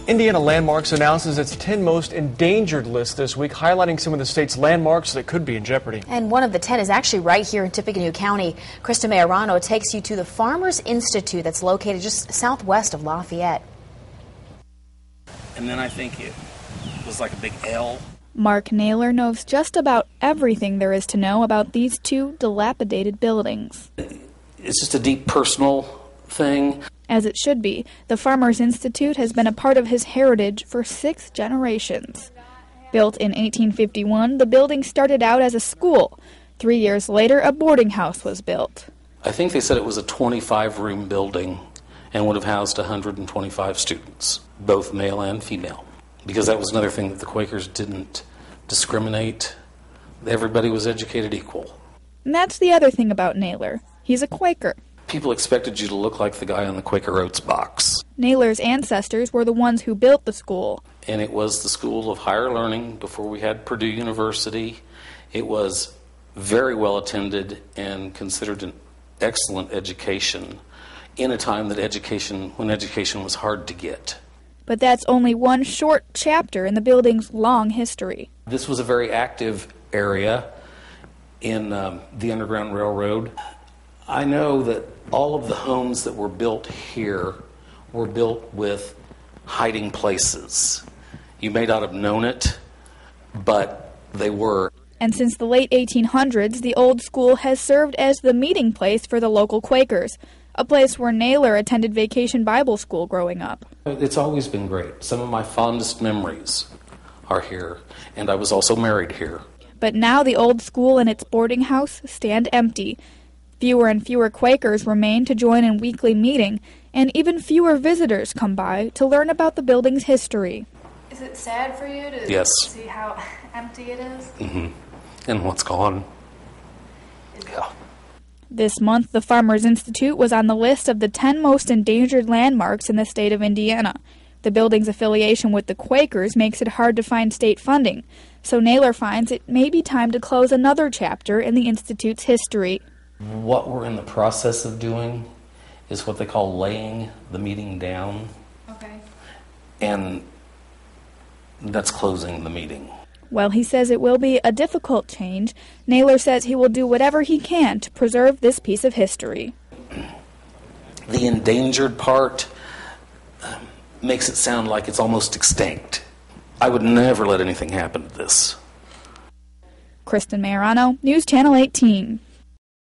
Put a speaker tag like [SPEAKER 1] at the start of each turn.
[SPEAKER 1] Indiana Landmarks announces its 10 most endangered list this week, highlighting some of the state's landmarks that could be in jeopardy.
[SPEAKER 2] And one of the 10 is actually right here in Tippecanoe County. Krista Majorano takes you to the Farmers Institute that's located just southwest of Lafayette.
[SPEAKER 3] And then I think it was like a big L.
[SPEAKER 4] Mark Naylor knows just about everything there is to know about these two dilapidated buildings.
[SPEAKER 5] It's just a deep personal thing.
[SPEAKER 4] As it should be. The Farmers Institute has been a part of his heritage for 6 generations. Built in 1851, the building started out as a school. 3 years later, a boarding house was built.
[SPEAKER 5] I think they said it was a 25-room building and would have housed 125 students, both male and female, because that was another thing that the Quakers didn't discriminate. Everybody was educated equal.
[SPEAKER 4] And that's the other thing about Naylor. He's a Quaker.
[SPEAKER 5] People expected you to look like the guy on the Quaker Oats box.
[SPEAKER 4] Naylor's ancestors were the ones who built the school.
[SPEAKER 5] And it was the school of higher learning before we had Purdue University. It was very well attended and considered an excellent education in a time that when education was hard to get.
[SPEAKER 4] But that's only one short chapter in the building's long history.
[SPEAKER 5] This was a very active area in the Underground Railroad. I know that all of the homes that were built here were built with hiding places. You may not have known it, but they were.
[SPEAKER 4] And since the late 1800s, the old school has served as the meeting place for the local Quakers, a place where Naylor attended Vacation Bible School growing up.
[SPEAKER 5] It's always been great. Some of my fondest memories are here, and I was also married here.
[SPEAKER 4] But now the old school and its boarding house stand empty. Fewer and fewer Quakers remain to join in weekly meeting, and even fewer visitors come by to learn about the building's history.
[SPEAKER 6] Is it sad for you to see how empty it is?
[SPEAKER 5] Mm-hmm. And what's gone. Yeah.
[SPEAKER 4] This month, the Farmers Institute was on the list of the 10 most endangered landmarks in the state of Indiana. The building's affiliation with the Quakers makes it hard to find state funding, so Naylor finds it may be time to close another chapter in the Institute's history.
[SPEAKER 5] What we're in the process of doing is what they call laying the meeting down.
[SPEAKER 6] Okay.
[SPEAKER 5] And that's closing the meeting.
[SPEAKER 4] While he says it will be a difficult change, Naylor says he will do whatever he can to preserve this piece of history.
[SPEAKER 5] The endangered part makes it sound like it's almost extinct. I would never let anything happen to this.
[SPEAKER 4] Kristen Majorano, News Channel 18.